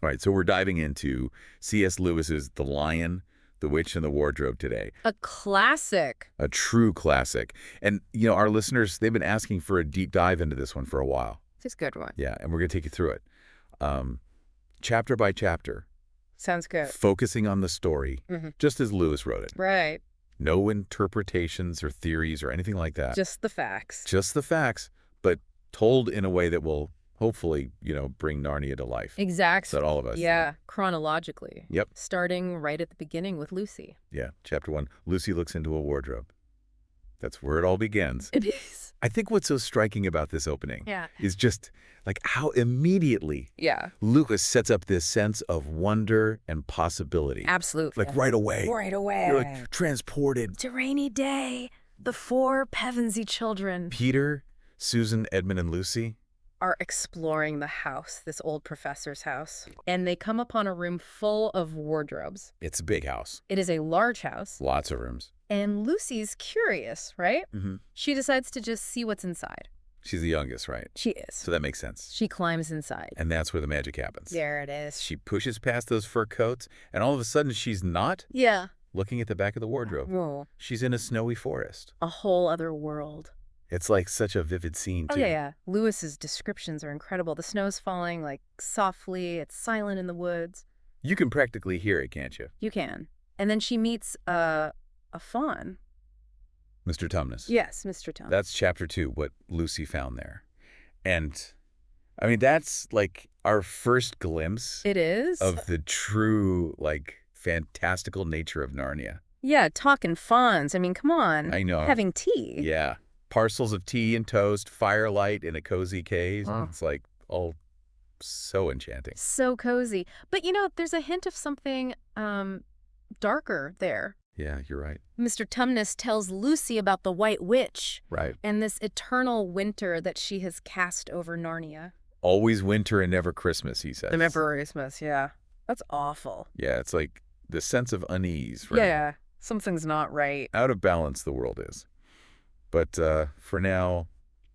All right, so we're diving into C.S. Lewis's The Lion, the Witch, and the Wardrobe today. A classic. A true classic. And, our listeners, they've been asking for a deep dive into this one for a while. It's a good one. Yeah, and we're going to take you through it. Chapter by chapter. Sounds good. Focusing on the story, just as Lewis wrote it. Right. No interpretations or theories or anything like that. Just the facts. Just the facts, but told in a way that will hopefully, bring Narnia to life. Exactly. So that all of us. Yeah, chronologically. Yep. Starting right at the beginning with Lucy. Yeah, chapter 1, Lucy looks into a wardrobe. That's where it all begins. It is. I think what's so striking about this opening Yeah. is just like how immediately Yeah. Lewis sets up this sense of wonder and possibility. Absolutely. Like right away. Right away. You're like transported. It's a rainy day. The 4 Pevensie children Peter, Susan, Edmund, and Lucy. are exploring the house, this old professor's house, and they come upon a room full of wardrobes. It's a big house. It is a large house, Lots of rooms. and Lucy's curious, right? Mm-hmm. She decides to just see what's inside. She's the youngest, right? She is. So that makes sense. She climbs inside. And that's where the magic happens. There it is. She pushes past those fur coats, and all of a sudden she's not Yeah. looking at the back of the wardrobe. Whoa. She's in a snowy forest. A whole other world. It's like such a vivid scene, too. Oh, yeah. Lewis's descriptions are incredible. The snow's falling, like, softly. It's silent in the woods. You can practically hear it, can't you? You can. And then she meets a fawn. Mr. Tumnus. Yes, Mr. Tom. That's chapter 2, what Lucy found there. And, I mean, that's like our first glimpse It is? of the true, like, fantastical nature of Narnia. Yeah, talking fawns. I mean, come on. I know. Having tea. Yeah. Parcels of tea and toast, firelight in a cozy cave. Oh. It's like all so enchanting. So cozy. But, there's a hint of something darker there. Yeah, you're right. Mr. Tumnus tells Lucy about the White Witch Right. and this eternal winter that she has cast over Narnia. Always winter and never Christmas, he says. Christmas, yeah. That's awful. Yeah, it's like the sense of unease. For him. Yeah, something's not right. Out of balance the world is. But for now,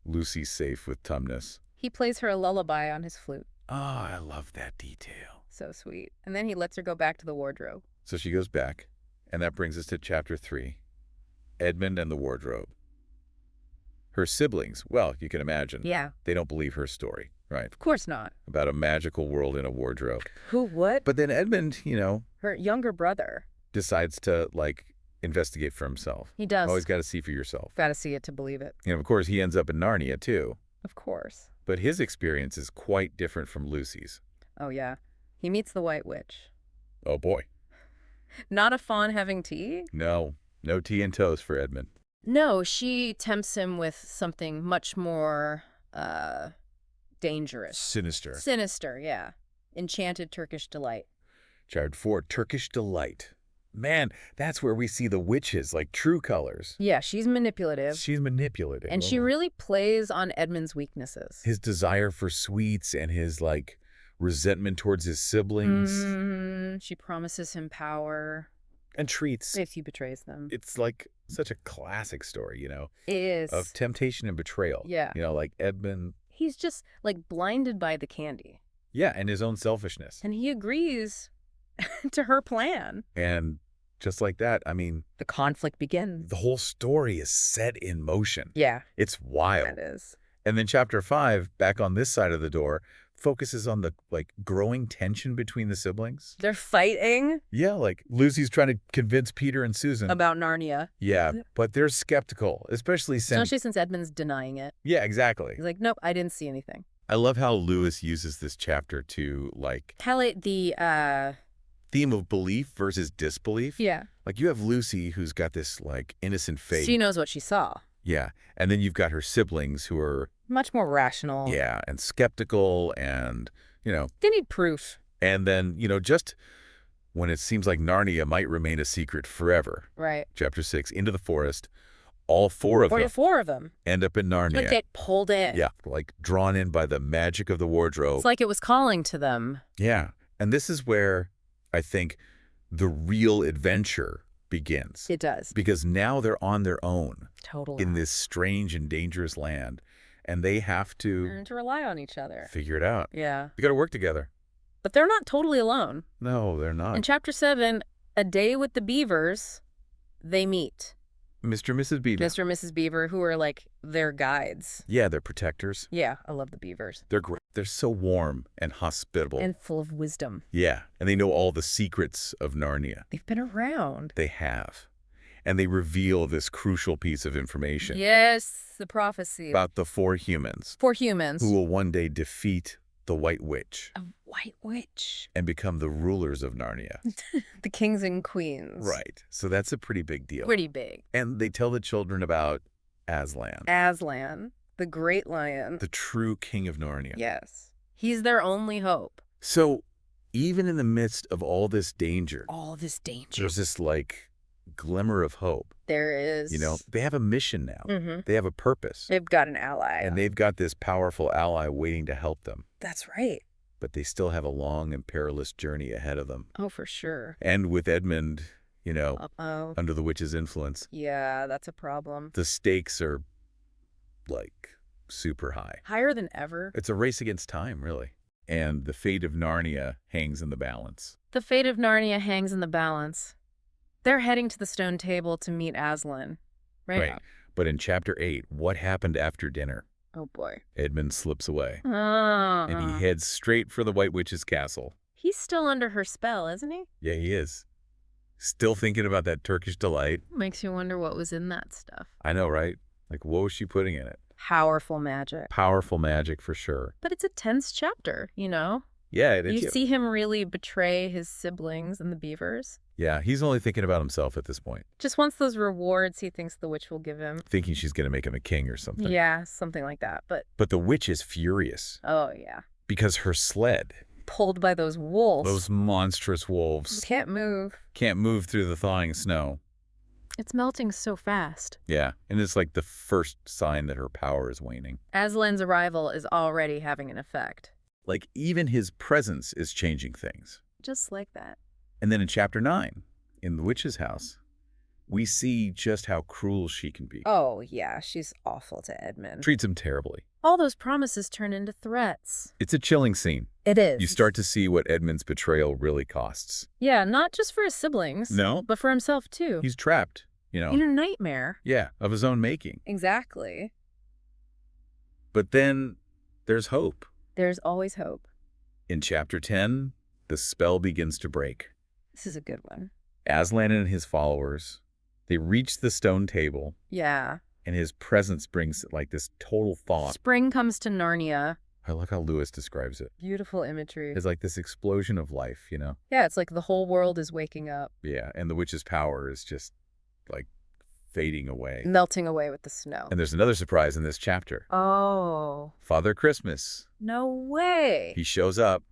Lucy's safe with Tumnus. He plays her a lullaby on his flute. Oh, I love that detail. So sweet. And then he lets her go back to the wardrobe. So she goes back, and that brings us to chapter 3, Edmund and the Wardrobe. Her siblings, well, you can imagine. Yeah. They don't believe her story, right? Of course not. About a magical world in a wardrobe. Who would? But then Edmund, Her younger brother. decides to, investigate for himself. He does. Always got to see for yourself. Got to see it to believe it. And of course, he ends up in Narnia, too. Of course. But his experience is quite different from Lucy's. Oh, yeah. He meets the White Witch. Oh, boy. Not a fawn having tea? No tea and toast for Edmund. No, she tempts him with something much more dangerous. Sinister. Sinister, yeah. Enchanted Turkish delight. Chapter 4, Turkish Delight. Man, that's where we see the witches, like true colors. Yeah, she's manipulative. She's manipulative. And she really plays on Edmund's weaknesses. His desire for sweets and his, resentment towards his siblings. She promises him power. And treats. If he betrays them. It's like such a classic story, It is. of temptation and betrayal. Yeah. Like Edmund. He's just, blinded by the candy. Yeah, and his own selfishness. And he agrees to her plan. And just like that, The conflict begins. the whole story is set in motion. Yeah, It's wild. it is. And then chapter 5, back on this side of the door, focuses on the growing tension between the siblings. They're fighting Yeah, Lucy's trying to convince Peter and Susan. about Narnia. Yeah, but they're skeptical, especially since... Especially since Edmund's denying it. Yeah, exactly. He's like, nope, I didn't see anything. I love how Lewis uses this chapter to Highlight the, theme of belief versus disbelief. yeah. You have Lucy who's got this innocent faith. She knows what she saw. Yeah, and then you've got her siblings who are Much more rational. yeah, and skeptical and They need proof. and then just when it seems like Narnia might remain a secret forever. Right. Chapter 6, Into the Forest, all four of them 4 of them. end up in Narnia. Get pulled in. Yeah, drawn in by the magic of the wardrobe. It's like it was calling to them. Yeah, and this is where I think the real adventure begins. It does. Because now they're on their own Totally. in this strange and dangerous land, and they have to And to rely on each other. figure it out. Yeah. You got to work together. But they're not totally alone. No, they're not. In Chapter 7, A Day with the Beavers, they meet. Mr. and Mrs. Beaver. Mr. and Mrs. Beaver, who are like their guides. Yeah, they're protectors. Yeah, I love the beavers. They're great. They're so warm and hospitable. And full of wisdom. Yeah, and they know all the secrets of Narnia. They've been around. They have. And they reveal this crucial piece of information. Yes, the prophecy. About the 4 humans. 4 humans. Who will one day defeat the White Witch. A White Witch. And become the rulers of Narnia. The kings and queens. Right. So that's a pretty big deal. Pretty big. And they tell the children about Aslan. Aslan, the great lion. The true king of Narnia. Yes. He's their only hope. So even in the midst of all this danger. There's this like glimmer of hope. There is. You know, they have a mission now. Mm-hmm. They have a purpose. They've got an ally. And they've got this powerful ally waiting to help them. That's right. But they still have a long and perilous journey ahead of them. Oh, for sure. And with Edmund, you know, Uh-oh. under the witch's influence. Yeah, that's a problem. The stakes are, like, super high. Higher than ever. It's a race against time, really. And the fate of Narnia hangs in the balance. The fate of Narnia hangs in the balance. They're heading to the stone table to meet Aslan. Right. But in Chapter 8, what happened after dinner? Oh, boy. Edmund slips away. And he heads straight for the White Witch's castle. He's still under her spell, isn't he? Yeah, he is. Still thinking about that Turkish delight. Makes you wonder what was in that stuff. I know, right? Like, what was she putting in it? Powerful magic. Powerful magic, for sure. But it's a tense chapter, you know? Yeah, it is. You see him really betray his siblings and the beavers. Yeah, he's only thinking about himself at this point. Just wants those rewards he thinks the witch will give him. Thinking she's going to make him a king or something. Yeah, something like that. But the witch is furious. Oh, yeah. Because her sled. Pulled by those wolves. Those monstrous wolves. Can't move. Can't move through the thawing snow. It's melting so fast. Yeah, and it's like the first sign that her power is waning. Aslan's arrival is already having an effect. Like, even his presence is changing things. Just like that. And then in Chapter 9, in the witch's house, we see just how cruel she can be. Oh, yeah, she's awful to Edmund. Treats him terribly. All those promises turn into threats. It's a chilling scene. It is. You start to see what Edmund's betrayal really costs. Yeah, not just for his siblings. No. But for himself, too. He's trapped, you know. In a nightmare. Yeah, of his own making. Exactly. But then there's hope. There's always hope. In Chapter 10, the spell begins to break. This is a good one. Aslan and his followers, they reach the stone table. Yeah. And his presence brings like this total thaw. Spring comes to Narnia. I like how Lewis describes it. Beautiful imagery. It's like this explosion of life, you know? Yeah, it's like the whole world is waking up. Yeah, and the witch's power is just like fading away. Melting away with the snow. And there's another surprise in this chapter. Oh. Father Christmas. No way. He shows up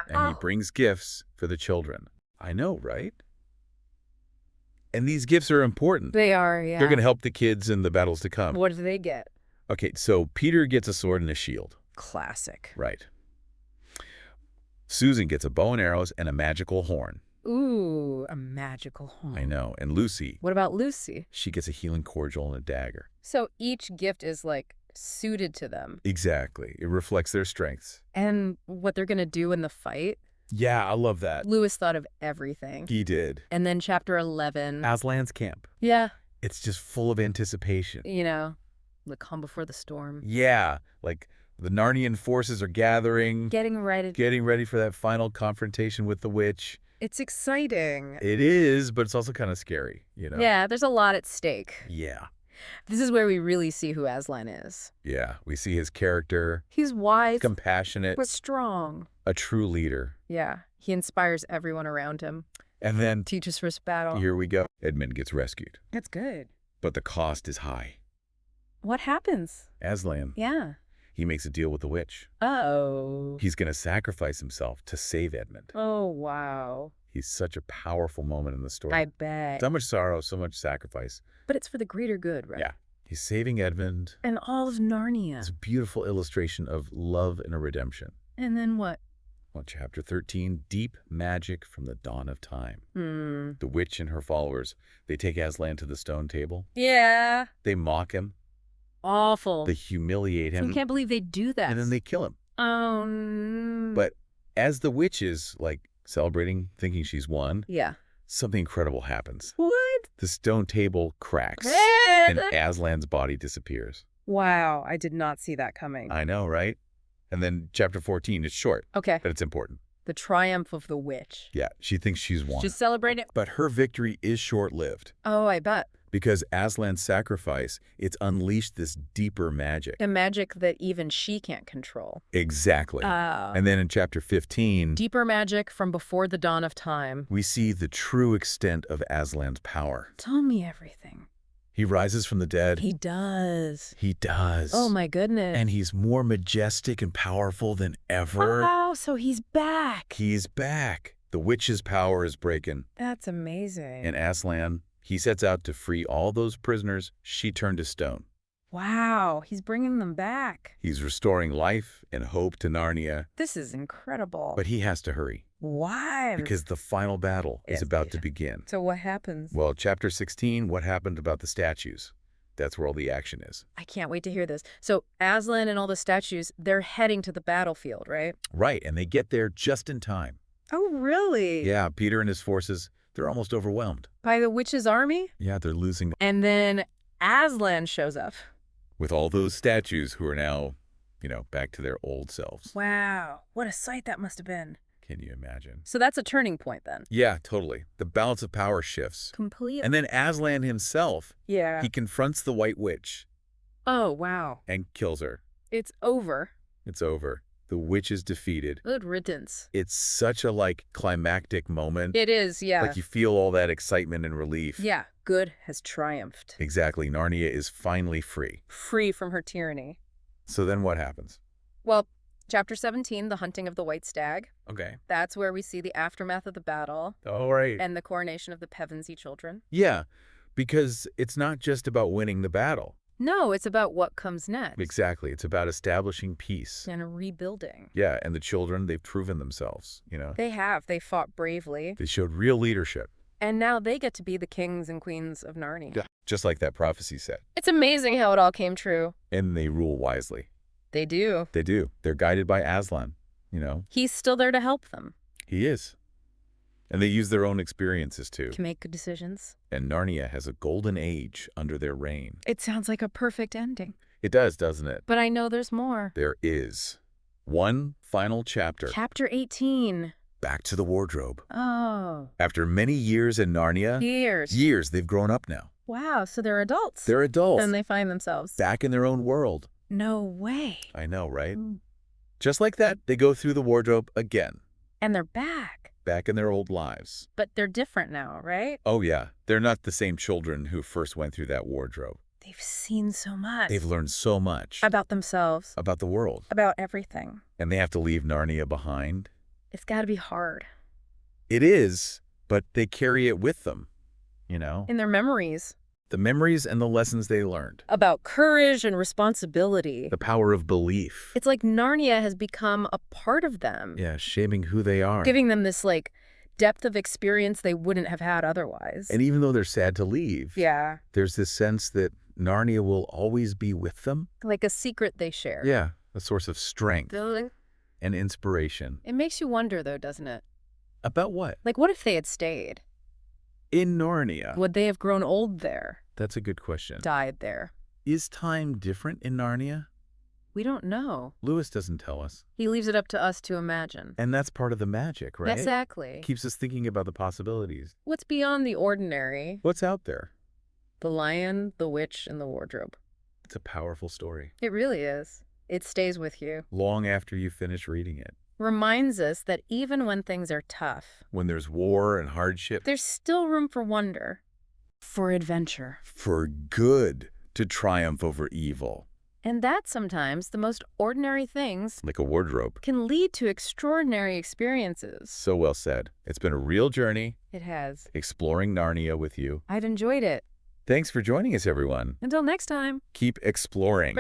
and Oh. he brings gifts for the children. I know, right? And these gifts are important. They are, yeah. They're going to help the kids in the battles to come. What do they get? Okay, so Peter gets a sword and a shield. Classic. Right. Susan gets a bow and arrows and a magical horn. Ooh, a magical horn. I know. And Lucy, What about Lucy? she gets a healing cordial and a dagger. So each gift is like suited to them. Exactly. It reflects their strengths. And what they're going to do in the fight. Yeah, I love that. Lewis thought of everything. He did. And then chapter 11. Aslan's camp. Yeah. It's just full of anticipation. You know, the calm before the storm. Yeah, like the Narnian forces are gathering. Getting ready. Getting ready for that final confrontation with the witch. It's exciting. It is, but it's also kind of scary, you know? Yeah, there's a lot at stake. Yeah. This is where we really see who Aslan is. Yeah, we see his character. He's wise, Compassionate. but strong. A true leader. Yeah, he inspires everyone around him. And then, Teaches first battle. here we go. Edmund gets rescued. That's good. But the cost is high. What happens? Aslan, Yeah. he makes a deal with the witch. Uh-oh. He's going to sacrifice himself to save Edmund. Oh, wow. He's such a powerful moment in the story. I bet. So much sorrow, so much sacrifice. But it's for the greater good, right? Yeah. He's saving Edmund. And all of Narnia. It's a beautiful illustration of love and a redemption. And then what? Well, Chapter 13, Deep Magic from the Dawn of Time. Hmm. The witch and her followers, they take Aslan to the stone table. Yeah. They mock him. Awful. They humiliate him. I can't believe they do that. And then they kill him. Oh, no. But As the witch is, like, celebrating, thinking she's won, Yeah. something incredible happens. What? The stone table cracks, and Aslan's body disappears. Wow, I did not see that coming. I know, right? And then chapter 14 is short, Okay. but it's important. The triumph of the witch. Yeah, she thinks she's won. Just celebrate it. But her victory is short-lived. Oh, I bet. Because Aslan's sacrifice, it's unleashed this deeper magic. A magic that even she can't control. Exactly. Oh. And then in chapter 15, Deeper magic from before the dawn of time. we see the true extent of Aslan's power. Tell me everything. He rises from the dead. He does. He does. Oh, my goodness. And he's more majestic and powerful than ever. Wow, so he's back. He's back. The witch's power is breaking. That's amazing. And Aslan, he sets out to free all those prisoners she turned to stone. Wow, he's bringing them back. He's restoring life and hope to Narnia, This is incredible. but he has to hurry Why? because the final battle is about to begin. So what happens? Well, chapter 16, what happened about the statues? That's where all the action is. I can't wait to hear this. So Aslan and all the statues, they're heading to the battlefield, right? Right, and they get there just in time. Oh, really? Yeah, Peter and his forces, they're almost overwhelmed. By the witch's army? Yeah, they're losing And then Aslan shows up. with all those statues who are now, back to their old selves. Wow, what a sight that must have been. Can you imagine? So that's a turning point then. Yeah, totally. The balance of power shifts. Completely. And then Aslan himself, Yeah. he confronts the White Witch Oh, wow. and kills her. It's over. It's over. The witch is defeated. Good riddance. It's such a, climactic moment. It is, yeah. Like you feel all that excitement and relief. Yeah, good has triumphed. Exactly. Narnia is finally free. Free from her tyranny. So then what happens? Well, chapter 17, the hunting of the white stag. Okay. That's where we see the aftermath of the battle All right. and the coronation of the Pevensie children. Yeah, because it's not just about winning the battle. No, it's about what comes next. Exactly. It's about establishing peace. And rebuilding. Yeah, and the children, they've proven themselves, They have. They fought bravely. They showed real leadership. And now they get to be the kings and queens of Narnia. Yeah. Just like that prophecy said. It's amazing how it all came true. And they rule wisely. They do. They do. They're guided by Aslan, He's still there to help them. He is. And they use their own experiences too. To make good decisions. And Narnia has a golden age under their reign. It sounds like a perfect ending. It does, doesn't it? But I know there's more. There is. One final chapter. Chapter 18. Back to the wardrobe. Oh. After many years in Narnia, Years. they've grown up now. Wow, so they're adults. They're adults. And they find themselves. Back in their own world. No way. I know, right? Mm. Just like that, they go through the wardrobe again. And they're back. Back in their old lives. But they're different now, right? Oh, yeah. They're not the same children who first went through that wardrobe. They've seen so much. They've learned so much. About themselves. About the world. About everything. And they have to leave Narnia behind. It's got to be hard. It is, but they carry it with them, In their memories. The memories and the lessons they learned. About courage and responsibility. The power of belief. It's like Narnia has become a part of them. Yeah, shaping who they are. Giving them this, depth of experience they wouldn't have had otherwise. And even though they're sad to leave, Yeah. there's this sense that Narnia will always be with them. Like a secret they share. Yeah, a source of strength It and inspiration. makes you wonder, though, doesn't it? About what? What if they had stayed? In Narnia. Would they have grown old there? That's a good question. Died there? Is time different in Narnia? We don't know. Lewis doesn't tell us. He leaves it up to us to imagine. And that's part of the magic, right? Exactly. Keeps us thinking about the possibilities. What's beyond the ordinary? What's out there? The lion, the witch, and the wardrobe. It's a powerful story. It really is. It stays with you. Long after you finish reading it. Reminds us that even when things are tough, When there's war and hardship. there's still room for wonder. For adventure. For good to triumph over evil. And that sometimes the most ordinary things Like a wardrobe. can lead to extraordinary experiences. So well said. It's been a real journey It has. exploring Narnia with you. I've enjoyed it. Thanks for joining us, everyone. Until next time. Keep exploring.